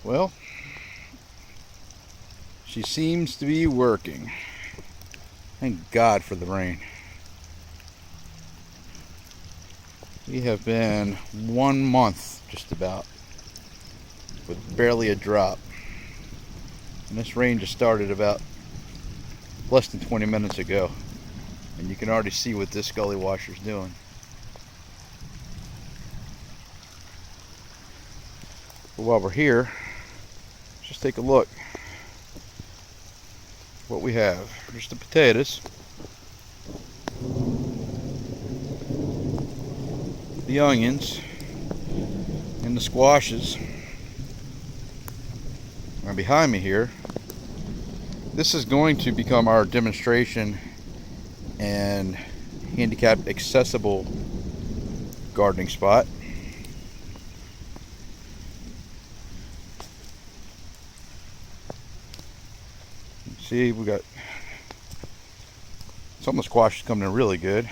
Well, she seems to be working. Thank God for the rain. We have been 1 month just about with barely a drop. And this rain just started about less than 20 minutes ago. And you can already see what this gully washer's doing. But while we're here, let's just take a look what we have. Here's the potatoes, the onions, and the squashes. And behind me here, this is going to become our demonstration and handicap accessible gardening spot. See, we got some of the squash is coming in really good.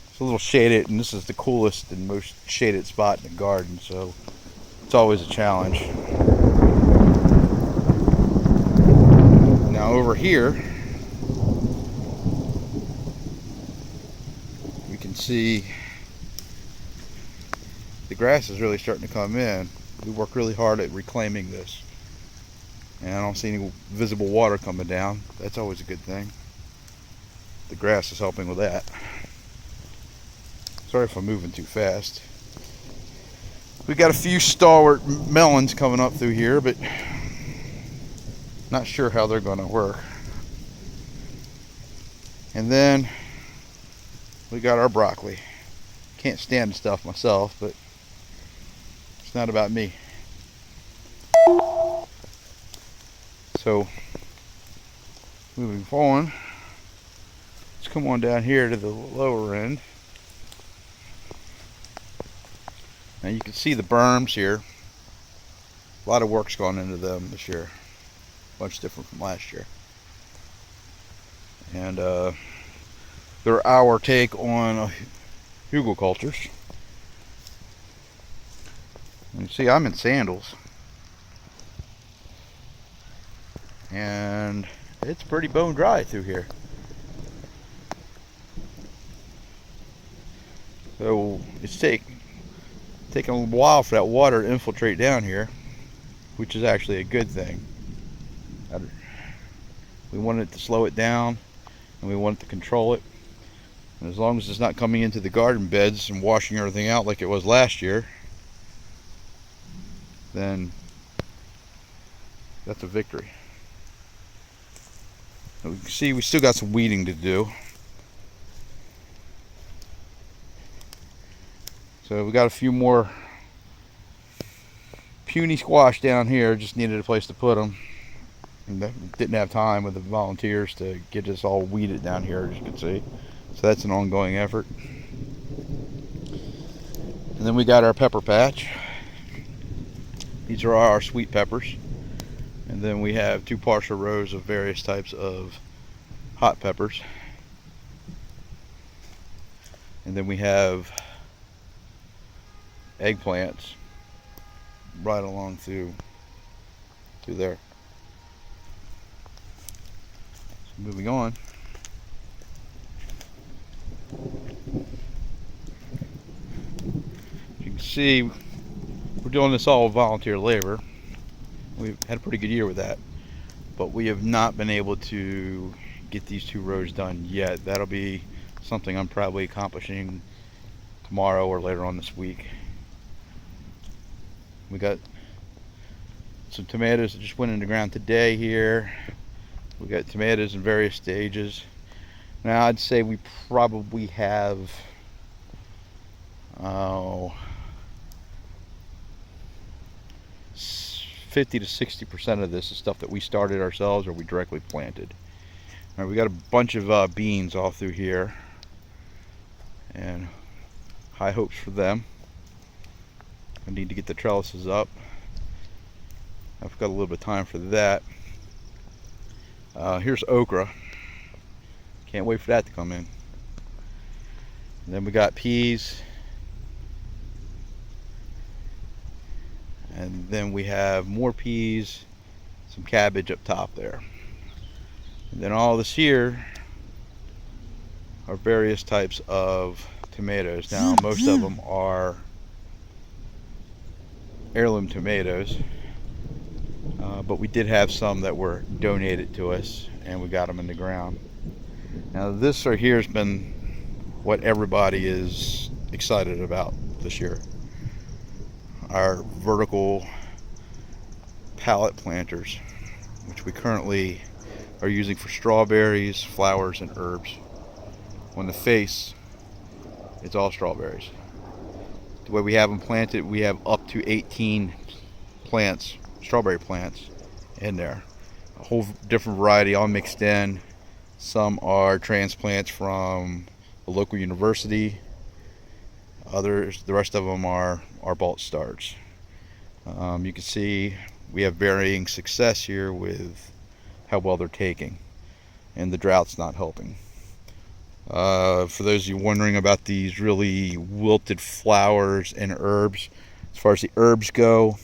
It's a little shaded, and this is the coolest and most shaded spot in the garden, so it's always a challenge. Now over here, we can see the grass is really starting to come in. We work really hard at reclaiming this. And I don't see any visible water coming down. That's always a good thing. The grass is helping with that. Sorry if I'm moving too fast. We got a few stalwart melons coming up through here, but not sure how they're going to work. And then we got our broccoli. Can't stand the stuff myself, but it's not about me. So, moving forward, let's come on down here to the lower end. Now you can see the berms here. A lot of work's gone into them this year. Much different from last year. And they're our take on hugelkulturs. You see, I'm in sandals. And it's pretty bone dry through here. So it's taking a while for that water to infiltrate down here, which is actually a good thing. We wanted to slow it down, and we wanted to control it. And as long as it's not coming into the garden beds and washing everything out like it was last year, then that's a victory. We can see we still got some weeding to do. So we got a few more puny squash down here, just needed a place to put them. And didn't have time with the volunteers to get this all weeded down here, as you can see. So that's an ongoing effort. And then we got our pepper patch. These are our sweet peppers. And then we have 2 partial rows of various types of hot peppers. And then we have eggplants right along through there. So moving on. You can see we're doing this all with volunteer labor. We've had a pretty good year with that, but we have not been able to get these 2 rows done yet. That'll be something I'm probably accomplishing tomorrow or later on this week. We got some tomatoes that just went in the ground today here. We got tomatoes in various stages. Now I'd say we probably have 50 to 60% of this is stuff that we started ourselves or we directly planted. All right, we got a bunch of beans all through here, and high hopes for them. I need to get the trellises up. I've got a little bit of time for that. Here's okra. Can't wait for that to come in. And then we got peas. And then we have more peas, some cabbage up top there. And then all this here are various types of tomatoes. Now most of them are heirloom tomatoes, but we did have some that were donated to us and we got them in the ground. Now this right here has been what everybody is excited about this year. Our vertical pallet planters, which we currently are using for strawberries, flowers, and herbs. On the face, it's all strawberries. The way we have them planted, we have up to 18 plants, strawberry plants in there. A whole different variety all mixed in. Some are transplants from a local university. Others, the rest of them are bulk starts. You can see we have varying success here with how well they're taking, and the drought's not helping. For those of you wondering about these really wilted flowers and herbs, as far as the herbs go,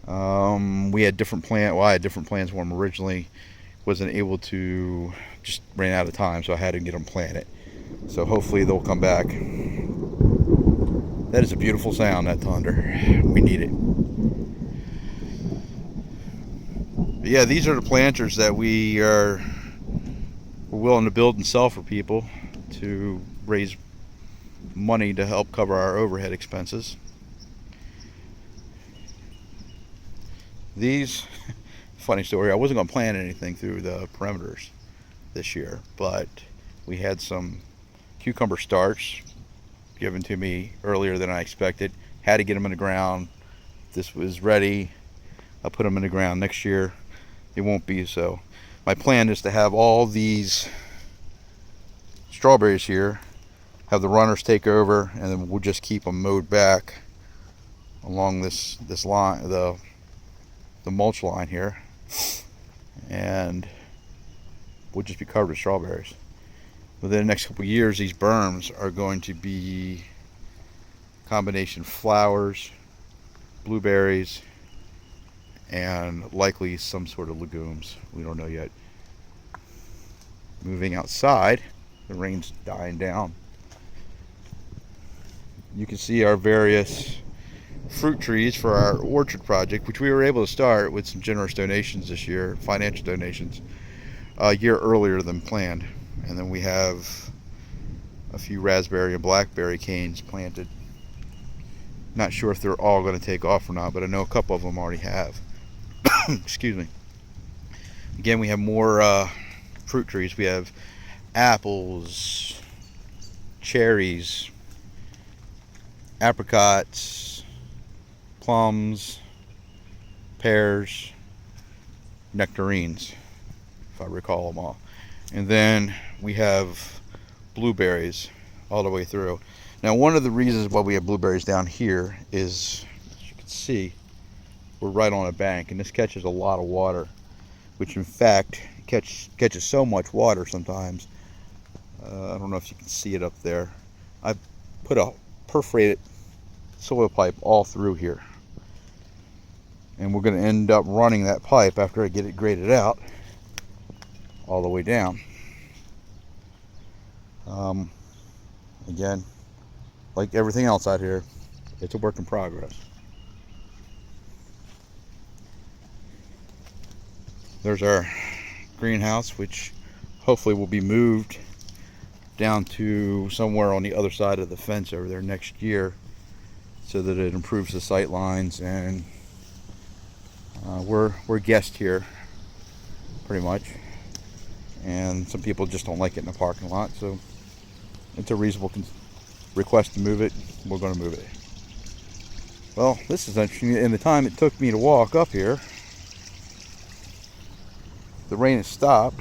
we had different plans. Well, I had different plans for them originally. Wasn't able to, just ran out of time, so I had to get them planted. So hopefully they'll come back. That is a beautiful sound, that thunder. We need it. But yeah, these are the planters that we're willing to build and sell for people to raise money to help cover our overhead expenses. These, funny story, I wasn't going to plant anything through the perimeters this year, but we had some cucumber starts given to me earlier than I expected. Had to get them in the ground. This was ready. I'll put them in the ground. Next year it won't be so. My plan is to have all these strawberries here, have the runners take over, and then we'll just keep them mowed back along this line, the mulch line here, and we'll just be covered with strawberries. Within the next couple of years, these berms are going to be combination flowers, blueberries, and likely some sort of legumes. We don't know yet. Moving outside, the rain's dying down. You can see our various fruit trees for our orchard project, which we were able to start with some generous donations this year, financial donations, a year earlier than planned. And then we have a few raspberry and blackberry canes planted. Not sure if they're all going to take off or not, but I know a couple of them already have. Excuse me. Again, we have more fruit trees. We have apples, cherries, apricots, plums, pears, nectarines, if I recall them all. And then we have blueberries all the way through. Now, one of the reasons why we have blueberries down here is, as you can see, we're right on a bank, and this catches a lot of water, which in fact catches so much water sometimes. I don't know if you can see it up there. I put a perforated soil pipe all through here, and we're going to end up running that pipe after I get it graded out all the way down. Again, like everything else out here, it's a work in progress. There's our greenhouse, which hopefully will be moved down to somewhere on the other side of the fence over there next year, so that it improves the sight lines. And we're guests here pretty much, and some people just don't like it in the parking lot, so it's a reasonable request to move it. We're going to move it. Well, this is interesting. In the time it took me to walk up here, the rain has stopped.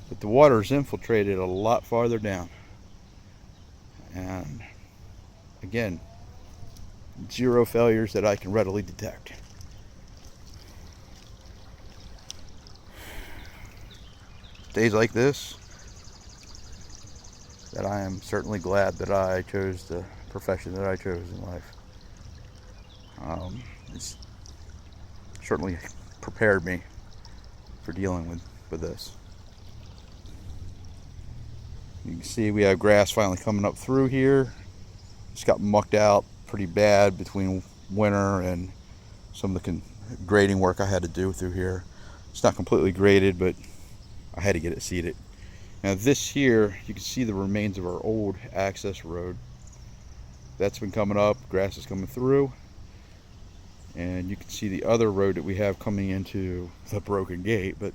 But the water has infiltrated a lot farther down. And again, 0 failures that I can readily detect. Days like this, that I am certainly glad that I chose the profession that I chose in life. It's certainly prepared me for dealing with this. You can see we have grass finally coming up through here. It's got mucked out pretty bad between winter and some of the grading work I had to do through here. It's not completely graded, but I had to get it seeded. Now this here, you can see the remains of our old access road. That's been coming up, grass is coming through. And you can see the other road that we have coming into the broken gate, but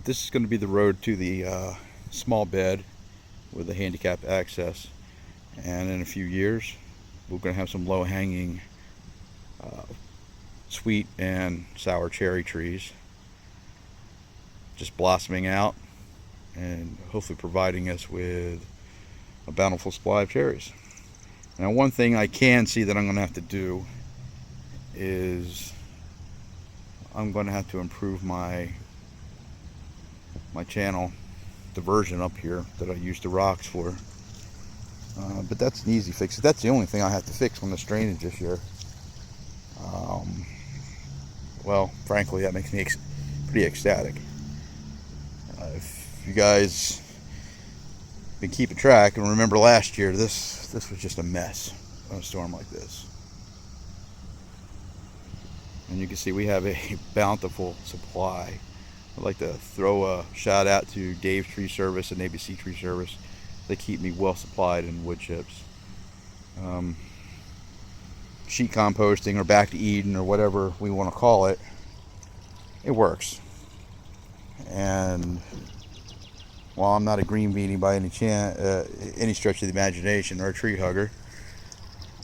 this is going to be the road to the small bed with the handicap access. And in a few years, we're going to have some low-hanging sweet and sour cherry trees just blossoming out and hopefully providing us with a bountiful supply of cherries. Now, one thing I can see that I'm going to have to do is I'm going to have to improve my channel diversion up here that I use the rocks for. But that's an easy fix. That's the only thing I have to fix on this drainage this year. Well, frankly, that makes me pretty ecstatic. If you guys been keeping track and remember last year, this was just a mess on a storm like this. And you can see we have a bountiful supply. I'd like to throw a shout out to Dave's Tree Service and ABC Tree Service. They keep me well supplied in wood chips. Sheet composting or back to Eden or whatever we want to call it, it works. And while I'm not a green beanie by any stretch of the imagination or a tree hugger,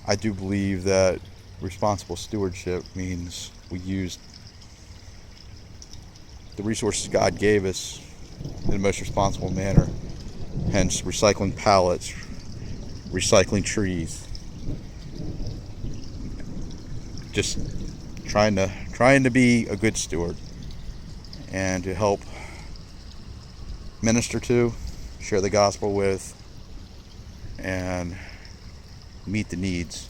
I do believe that responsible stewardship means we use the resources God gave us in the most responsible manner. Hence, recycling pallets, recycling trees. Just trying to be a good steward and to help minister to, share the gospel with, and meet the needs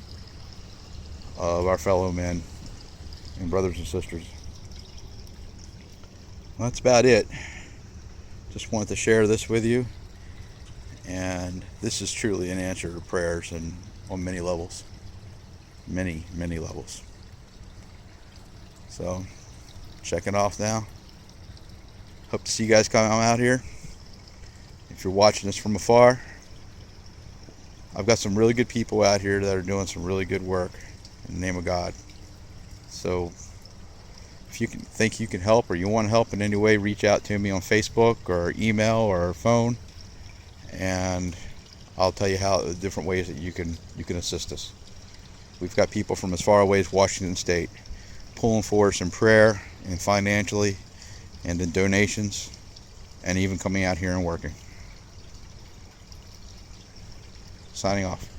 of our fellow men and brothers and sisters. Well, that's about it. Just wanted to share this with you. And this is truly an answer to prayers and on many levels. Many, many levels. So, checking off now. Hope to see you guys come out here. If you're watching this from afar, I've got some really good people out here that are doing some really good work in the name of God. So, if you think you can help or you want to help in any way, reach out to me on Facebook or email or phone, and I'll tell you how the different ways that you can assist us. We've got people from as far away as Washington State pulling for us in prayer and financially and in donations and even coming out here and working. Signing off.